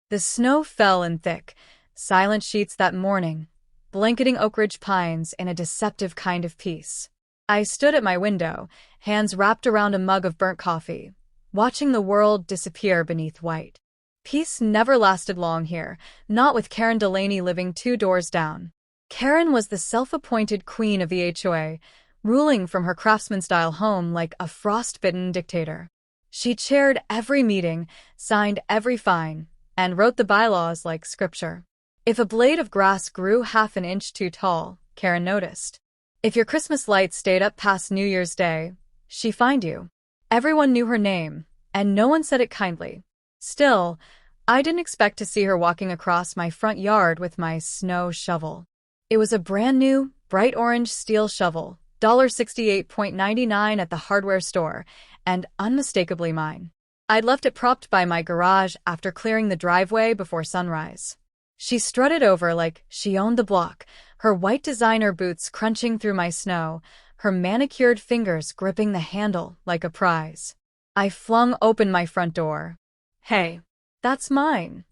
The snow fell in thick, silent sheets that morning, blanketing Oak Ridge pines in a deceptive kind of peace. I stood at my window, hands wrapped around a mug of burnt coffee, watching the world disappear beneath white. Peace never lasted long here, not with Karen Delaney living 2 doors down. Karen was the self-appointed queen of the HOA, ruling from her craftsman-style home like a frostbitten dictator. She chaired every meeting, signed every fine, and wrote the bylaws like scripture. If a blade of grass grew half an inch too tall, Karen noticed. If your Christmas lights stayed up past New Year's Day, she fined you. Everyone knew her name, and no one said it kindly. Still, I didn't expect to see her walking across my front yard with my snow shovel. It was a brand new, bright orange steel shovel, $68.99 at the hardware store, and unmistakably mine. I'd left it propped by my garage after clearing the driveway before sunrise. She strutted over like she owned the block, her white designer boots crunching through my snow, her manicured fingers gripping the handle like a prize. I flung open my front door. "Hey, that's mine."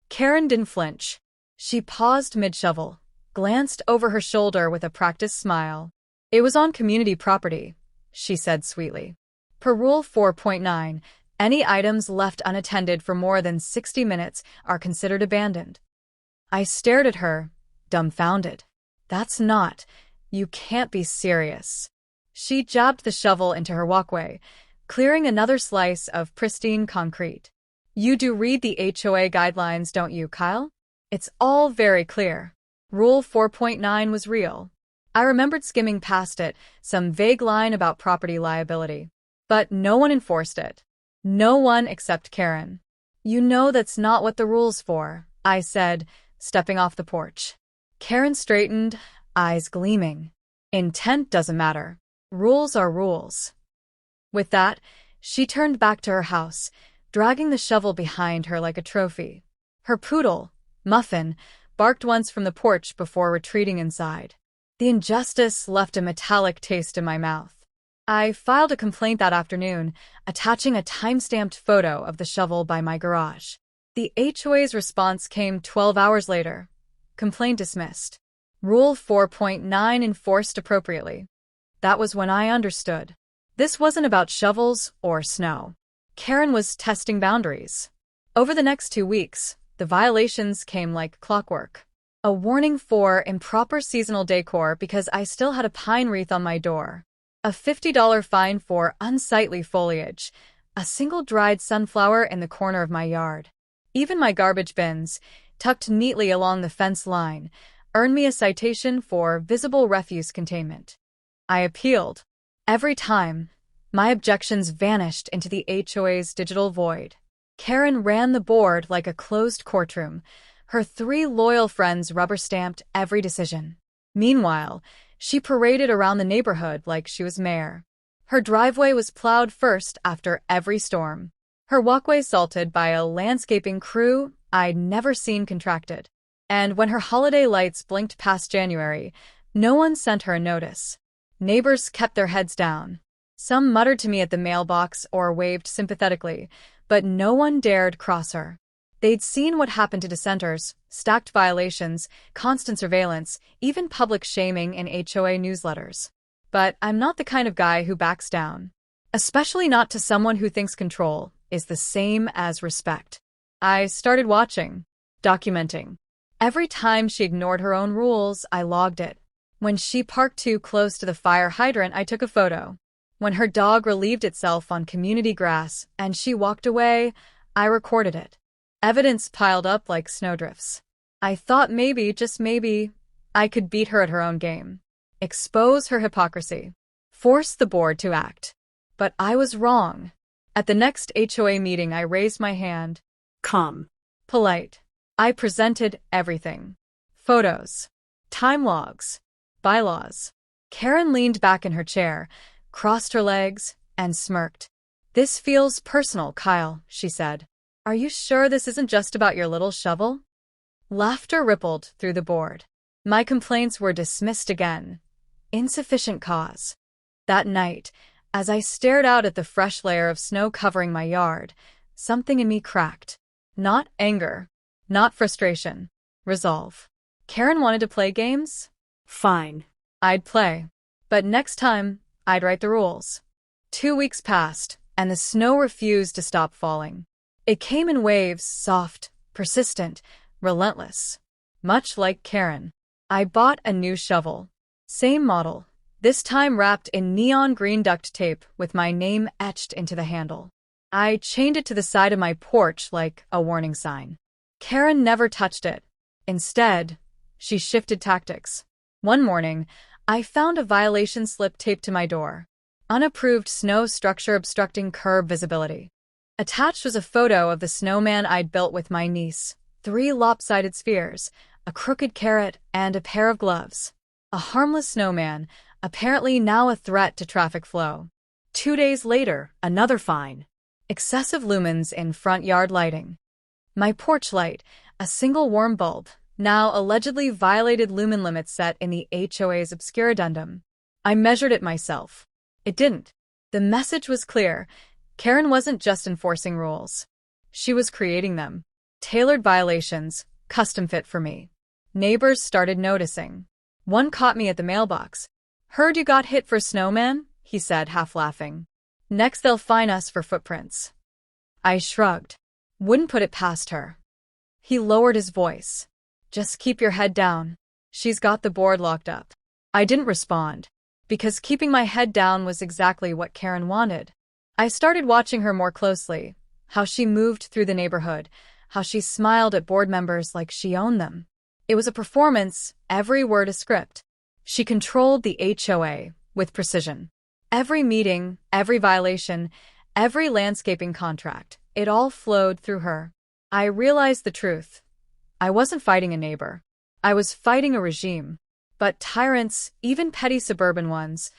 Karen didn't flinch. She paused mid-shovel, glanced over her shoulder with a practiced smile. "It was on community property," she said sweetly. Per Rule 4.9, any items left unattended for more than 60 minutes are considered abandoned. I stared at her, dumbfounded. "That's not. You can't be serious." She jabbed the shovel into her walkway, clearing another slice of pristine concrete. "You do read the HOA guidelines, don't you, Kyle? It's all very clear." Rule 4.9 was real. I remembered skimming past it, some vague line about property liability. But no one enforced it. No one except Karen. "You know that's not what the rule's for," I said, stepping off the porch. Karen straightened, eyes gleaming. "Intent doesn't matter. Rules are rules." With that, she turned back to her house, dragging the shovel behind her like a trophy. Her poodle, Muffin, barked once from the porch before retreating inside. The injustice left a metallic taste in my mouth. I filed a complaint that afternoon, attaching a time-stamped photo of the shovel by my garage. The HOA's response came 12 hours later. Complaint dismissed. Rule 4.9 enforced appropriately. That was when I understood. This wasn't about shovels or snow. Karen was testing boundaries. Over the next 2 weeks, the violations came like clockwork. A warning for improper seasonal decor because I still had a pine wreath on my door. A $50 fine for unsightly foliage. A single dried sunflower in the corner of my yard. Even my garbage bins, tucked neatly along the fence line, earned me a citation for visible refuse containment. I appealed. Every time, my objections vanished into the HOA's digital void. Karen ran the board like a closed courtroom. Her 3 loyal friends rubber-stamped every decision. Meanwhile, she paraded around the neighborhood like she was mayor. Her driveway was plowed first after every storm. Her walkway salted by a landscaping crew I'd never seen contracted. And when her holiday lights blinked past January, no one sent her a notice. Neighbors kept their heads down. Some muttered to me at the mailbox or waved sympathetically, but no one dared cross her. They'd seen what happened to dissenters, stacked violations, constant surveillance, even public shaming in HOA newsletters. But I'm not the kind of guy who backs down. Especially not to someone who thinks control is the same as respect. I started watching, documenting. Every time she ignored her own rules, I logged it. When she parked too close to the fire hydrant, I took a photo. When her dog relieved itself on community grass and she walked away, I recorded it. Evidence piled up like snowdrifts. I thought maybe, just maybe, I could beat her at her own game. Expose her hypocrisy. Force the board to act. But I was wrong. At the next HOA meeting, I raised my hand. Calm. Polite. I presented everything. Photos. Time logs. Bylaws. Karen leaned back in her chair, crossed her legs, and smirked. "This feels personal, Kyle," she said. "Are you sure this isn't just about your little shovel?" Laughter rippled through the board. My complaints were dismissed again. Insufficient cause. That night, as I stared out at the fresh layer of snow covering my yard, something in me cracked. Not anger, Not frustration. Resolve. Karen wanted to play games? Fine. I'd play. But next time, I'd write the rules. 2 weeks passed, and the snow refused to stop falling. It came in waves, soft, persistent, relentless. Much like Karen. I bought a new shovel. Same model, this time wrapped in neon green duct tape with my name etched into the handle. I chained it to the side of my porch like a warning sign. Karen never touched it. Instead, she shifted tactics. One morning, I found a violation slip taped to my door. Unapproved snow structure obstructing curb visibility. Attached was a photo of the snowman I'd built with my niece. 3 lopsided spheres, a crooked carrot, and a pair of gloves. A harmless snowman, apparently now a threat to traffic flow. 2 days later, another fine. Excessive lumens in front yard lighting. My porch light, a single warm bulb, now allegedly violated lumen limits set in the HOA's obscure addendum. I measured it myself. It didn't. The message was clear. Karen wasn't just enforcing rules. She was creating them. Tailored violations, custom fit for me. Neighbors started noticing. One caught me at the mailbox. "Heard you got hit for snowman," he said, half laughing. "Next they'll fine us for footprints." I shrugged. Wouldn't put it past her. He lowered his voice. "Just keep your head down. She's got the board locked up." I didn't respond, because keeping my head down was exactly what Karen wanted. I started watching her more closely, how she moved through the neighborhood, how she smiled at board members like she owned them. It was a performance, every word a script. She controlled the HOA with precision. Every meeting, every violation, every landscaping contract, it all flowed through her. I realized the truth. I wasn't fighting a neighbor. I was fighting a regime. But tyrants, even petty suburban ones,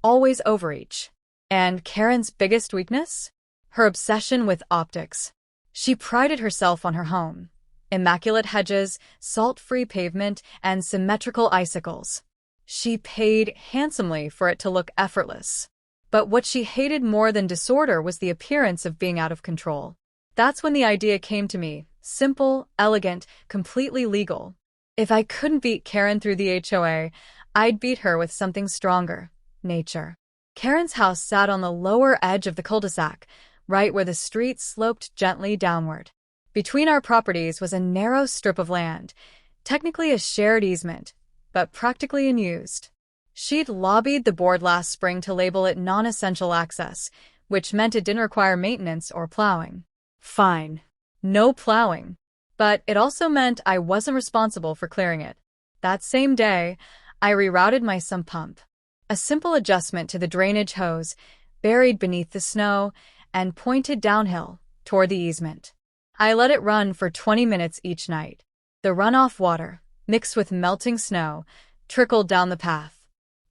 always overreach. And Karen's biggest weakness? Her obsession with optics. She prided herself on her home. Immaculate hedges, salt-free pavement, and symmetrical icicles. She paid handsomely for it to look effortless. But what she hated more than disorder was the appearance of being out of control. That's when the idea came to me. Simple, elegant, completely legal. If I couldn't beat Karen through the HOA, I'd beat her with something stronger. Nature. Karen's house sat on the lower edge of the cul-de-sac, right where the street sloped gently downward. Between our properties was a narrow strip of land, technically a shared easement, but practically unused. She'd lobbied the board last spring to label it non-essential access, which meant it didn't require maintenance or plowing. Fine. No plowing. But it also meant I wasn't responsible for clearing it. That same day, I rerouted my sump pump. A simple adjustment to the drainage hose, buried beneath the snow, and pointed downhill, toward the easement. I let it run for 20 minutes each night. The runoff water, mixed with melting snow, trickled down the path.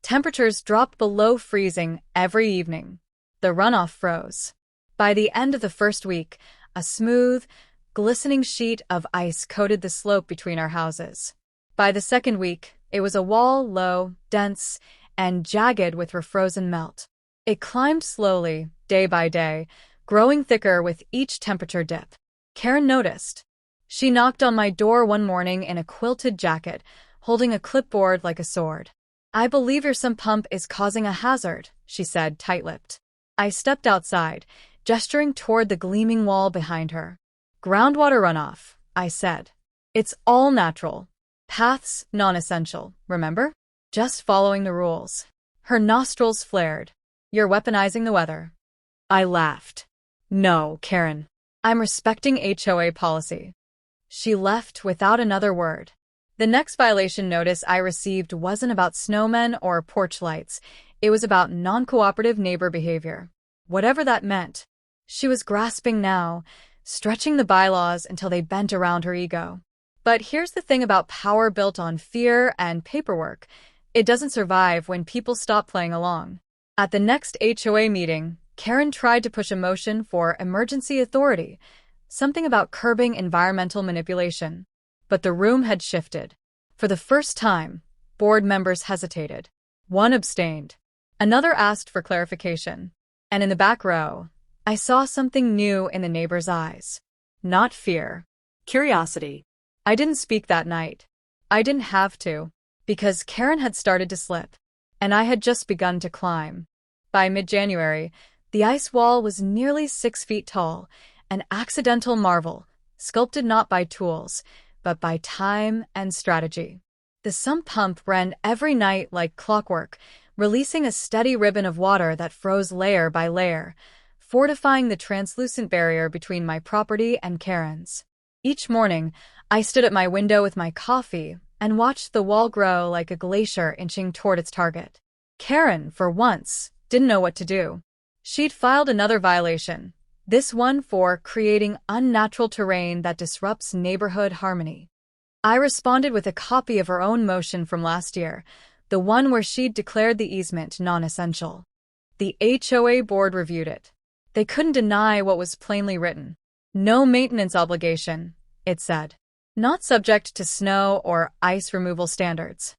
Temperatures dropped below freezing every evening. The runoff froze. By the end of the first week, a smooth, glistening sheet of ice coated the slope between our houses. By the second week, it was a wall, low, dense, and jagged with refrozen melt. It climbed slowly, day by day, growing thicker with each temperature dip. Karen noticed. She knocked on my door one morning in a quilted jacket, holding a clipboard like a sword. "I believe your sump pump is causing a hazard," she said, tight-lipped. I stepped outside, gesturing toward the gleaming wall behind her. "Groundwater runoff," I said. "It's all natural. Paths, non-essential, remember? Just following the rules." Her nostrils flared. "You're weaponizing the weather." I laughed. "No, Karen. I'm respecting HOA policy." She left without another word. The next violation notice I received wasn't about snowmen or porch lights. It was about non-cooperative neighbor behavior. Whatever that meant. She was grasping now, stretching the bylaws until they bent around her ego. But here's the thing about power built on fear and paperwork. It doesn't survive when people stop playing along. At the next HOA meeting, Karen tried to push a motion for emergency authority, something about curbing environmental manipulation. But the room had shifted. For the first time, board members hesitated. One abstained. Another asked for clarification. And in the back row, I saw something new in the neighbor's eyes. Not fear. Curiosity. I didn't speak that night. I didn't have to, because Karen had started to slip, and I had just begun to climb. By mid-January, the ice wall was nearly 6 feet tall, an accidental marvel, sculpted not by tools, but by time and strategy. The sump pump ran every night like clockwork, releasing a steady ribbon of water that froze layer by layer, fortifying the translucent barrier between my property and Karen's. Each morning, I stood at my window with my coffee and watched the wall grow like a glacier inching toward its target. Karen, for once, didn't know what to do. She'd filed another violation, this one for creating unnatural terrain that disrupts neighborhood harmony. I responded with a copy of her own motion from last year, the one where she'd declared the easement non-essential. The HOA board reviewed it. They couldn't deny what was plainly written. No maintenance obligation, it said. Not subject to snow or ice removal standards.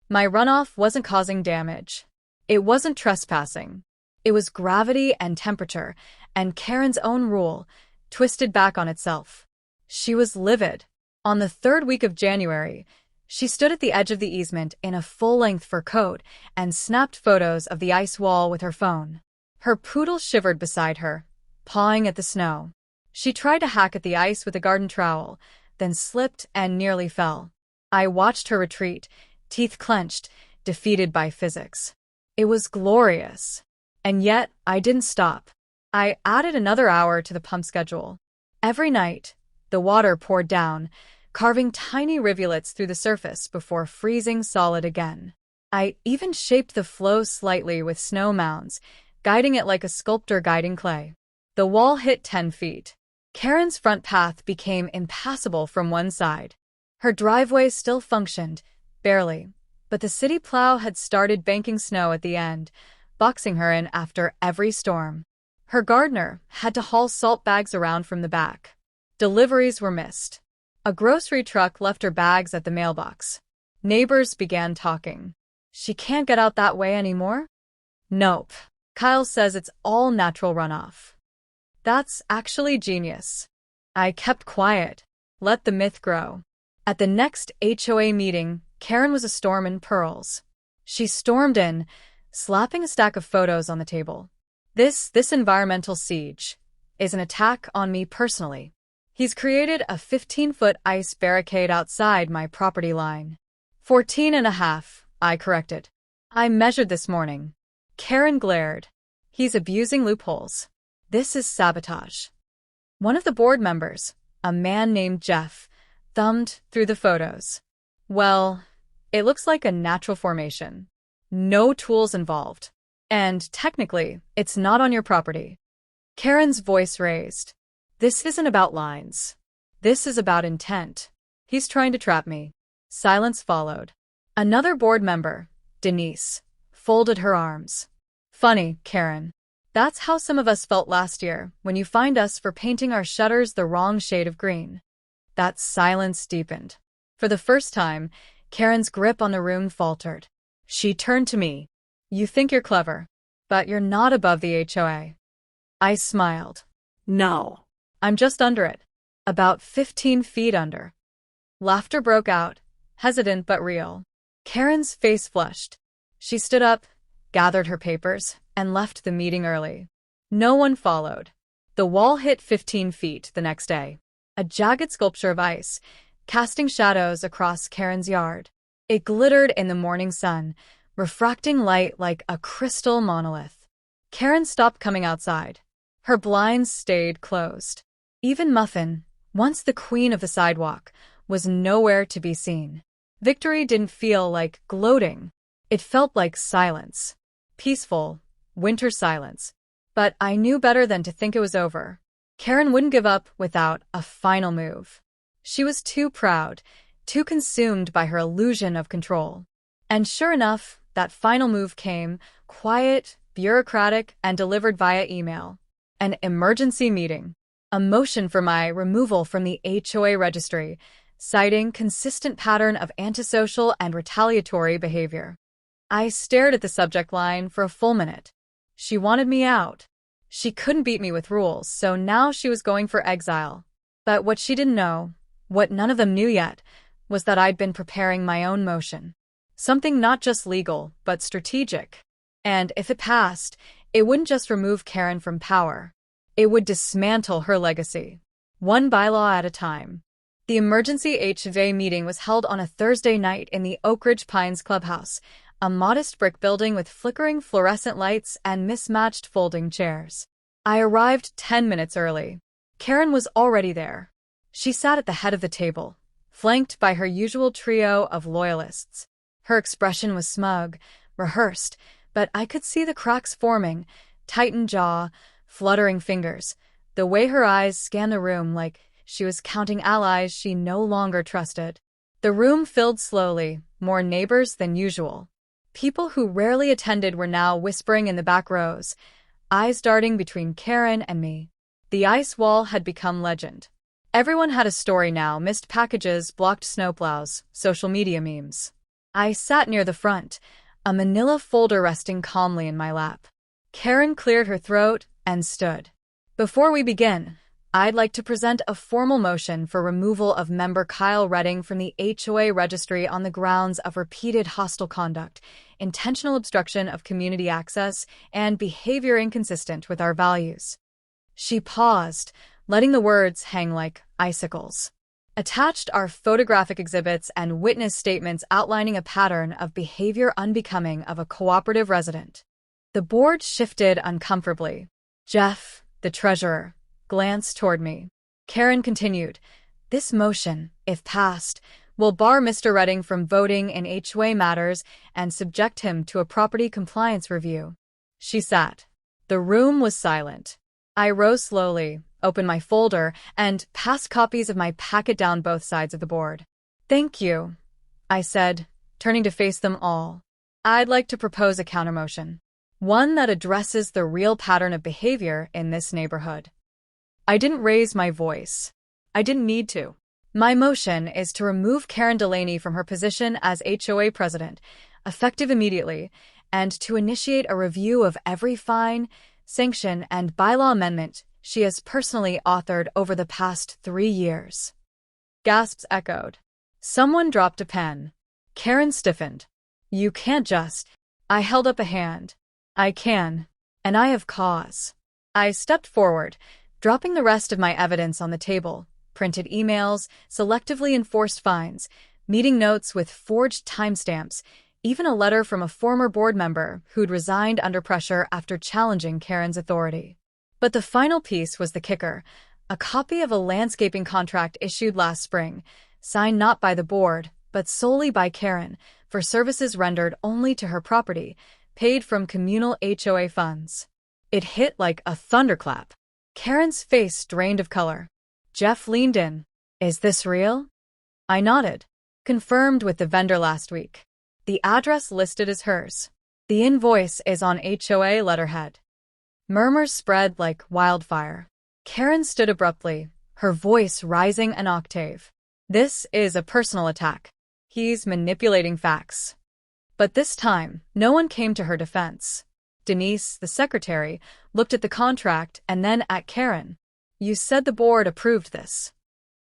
My runoff wasn't causing damage. It wasn't trespassing. It was gravity and temperature, and Karen's own rule, twisted back on itself. She was livid. On the third week of January, she stood at the edge of the easement in a full-length fur coat and snapped photos of the ice wall with her phone. Her poodle shivered beside her, pawing at the snow. She tried to hack at the ice with a garden trowel, then slipped and nearly fell. I watched her retreat, teeth clenched, defeated by physics. It was glorious. And yet, I didn't stop. I added another hour to the pump schedule. Every night, the water poured down, carving tiny rivulets through the surface before freezing solid again. I even shaped the flow slightly with snow mounds, guiding it like a sculptor guiding clay. The wall hit 10 feet. Karen's front path became impassable from one side. Her driveway still functioned, barely, but the city plow had started banking snow at the end, boxing her in after every storm. Her gardener had to haul salt bags around from the back. Deliveries were missed. A grocery truck left her bags at the mailbox. Neighbors began talking. She can't get out that way anymore? Nope. Kyle says it's all natural runoff. That's actually genius. I kept quiet, let the myth grow. At the next HOA meeting, Karen was a storm in pearls. She stormed in, slapping a stack of photos on the table. This environmental siege is an attack on me personally. He's created a 15-foot ice barricade outside my property line. 14.5, I corrected. I measured this morning. Karen glared. He's abusing loopholes. This is sabotage. One of the board members, a man named Jeff, thumbed through the photos. Well, it looks like a natural formation. No tools involved. And technically, it's not on your property. Karen's voice raised. This isn't about lines. This is about intent. He's trying to trap me. Silence followed. Another board member, Denise, folded her arms. Funny, Karen. That's how some of us felt last year when you fined us for painting our shutters the wrong shade of green. That silence deepened. For the first time, Karen's grip on the room faltered. She turned to me. You think you're clever, but you're not above the HOA. I smiled. No. I'm just under it. About 15 feet under. Laughter broke out, hesitant but real. Karen's face flushed. She stood up, gathered her papers, and left the meeting early. No one followed. The wall hit 15 feet the next day. A jagged sculpture of ice, casting shadows across Karen's yard. It glittered in the morning sun, refracting light like a crystal monolith. Karen stopped coming outside. Her blinds stayed closed. Even Muffin, once the queen of the sidewalk, was nowhere to be seen. Victory didn't feel like gloating. It felt like silence. Peaceful, winter silence. But I knew better than to think it was over. Karen wouldn't give up without a final move. She was too proud, too consumed by her illusion of control. And sure enough, that final move came, quiet, bureaucratic, and delivered via email. An emergency meeting. A motion for my removal from the HOA registry, citing consistent pattern of antisocial and retaliatory behavior. I stared at the subject line for a full minute. She wanted me out. She couldn't beat me with rules, so now she was going for exile. But what she didn't know What none of them knew yet was that I'd been preparing my own motion. Something not just legal, but strategic. And if it passed, it wouldn't just remove Karen from power. It would dismantle her legacy. One bylaw at a time. The emergency HOA meeting was held on a Thursday night in the Oak Ridge Pines clubhouse, a modest brick building with flickering fluorescent lights and mismatched folding chairs. I arrived 10 minutes early. Karen was already there. She sat at the head of the table, flanked by her usual trio of loyalists. Her expression was smug, rehearsed, but I could see the cracks forming, tightened jaw, fluttering fingers, the way her eyes scanned the room like she was counting allies she no longer trusted. The room filled slowly, more neighbors than usual. People who rarely attended were now whispering in the back rows, eyes darting between Karen and me. The ice wall had become legend. Everyone had a story now: missed packages, blocked snowplows, social media memes. I sat near the front, a manila folder resting calmly in my lap. Karen cleared her throat and stood. Before we begin, I'd like to present a formal motion for removal of member Kyle Redding from the HOA registry on the grounds of repeated hostile conduct, intentional obstruction of community access, and behavior inconsistent with our values. She paused, letting the words hang like icicles. Attached are photographic exhibits and witness statements outlining a pattern of behavior unbecoming of a cooperative resident. The board shifted uncomfortably. Jeff, the treasurer, glanced toward me. Karen continued, "This motion, if passed, will bar Mr. Redding from voting in HOA matters and subject him to a property compliance review." She sat. The room was silent. I rose slowly, opened my folder, and passed copies of my packet down both sides of the board. "Thank you," I said, turning to face them all. "I'd like to propose a countermotion. One that addresses the real pattern of behavior in this neighborhood." I didn't raise my voice. I didn't need to. My motion is to remove Karen Delaney from her position as HOA president, effective immediately, and to initiate a review of every fine, sanction, and bylaw amendment she has personally authored over the past 3 years. Gasps echoed. Someone dropped a pen. Karen stiffened. "You can't just..." I held up a hand. "I can. And I have cause." I stepped forward, dropping the rest of my evidence on the table: printed emails, selectively enforced fines, meeting notes with forged timestamps, even a letter from a former board member who'd resigned under pressure after challenging Karen's authority. But the final piece was the kicker: a copy of a landscaping contract issued last spring, signed not by the board, but solely by Karen, for services rendered only to her property, paid from communal HOA funds. It hit like a thunderclap. Karen's face drained of color. Jeff leaned in. "Is this real?" I nodded. "Confirmed with the vendor last week. The address listed is hers. The invoice is on HOA letterhead." Murmurs spread like wildfire. Karen stood abruptly, her voice rising an octave. "This is a personal attack. He's manipulating facts." But this time, no one came to her defense. Denise, the secretary, looked at the contract and then at Karen. "You said the board approved this."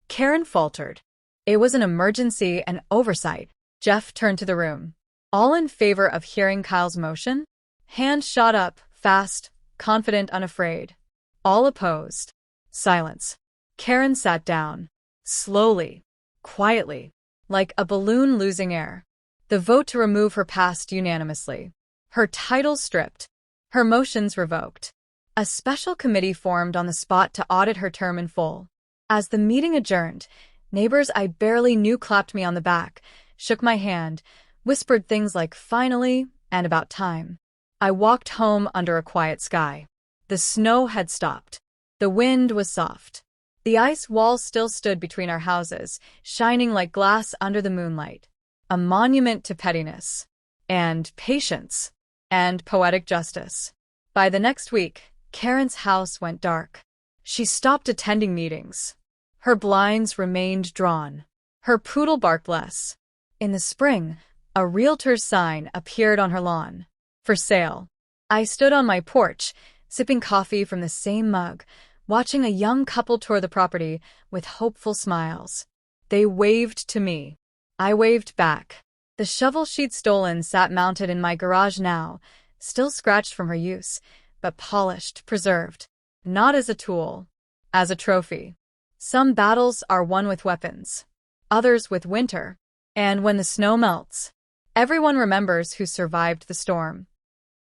Karen faltered. "It was an emergency and oversight." Jeff turned to the room. "All in favor of hearing Kyle's motion?" Hand shot up, fast, confident, unafraid. "All opposed." Silence. Karen sat down. Slowly, quietly, like a balloon losing air. The vote to remove her passed unanimously. Her title stripped. Her motions revoked. A special committee formed on the spot to audit her term in full. As the meeting adjourned, neighbors I barely knew clapped me on the back, shook my hand, whispered things like "finally" and "about time." I walked home under a quiet sky. The snow had stopped. The wind was soft. The ice wall still stood between our houses, shining like glass under the moonlight. A monument to pettiness. And patience. And poetic justice. By the next week, Karen's house went dark. She stopped attending meetings. Her blinds remained drawn. Her poodle barked less. In the spring, a realtor's sign appeared on her lawn. "For sale." I stood on my porch, sipping coffee from the same mug, watching a young couple tour the property with hopeful smiles. They waved to me. I waved back. The shovel she'd stolen sat mounted in my garage now, still scratched from her use, but polished, preserved. Not as a tool, as a trophy. Some battles are won with weapons, others with winter. And when the snow melts, everyone remembers who survived the storm.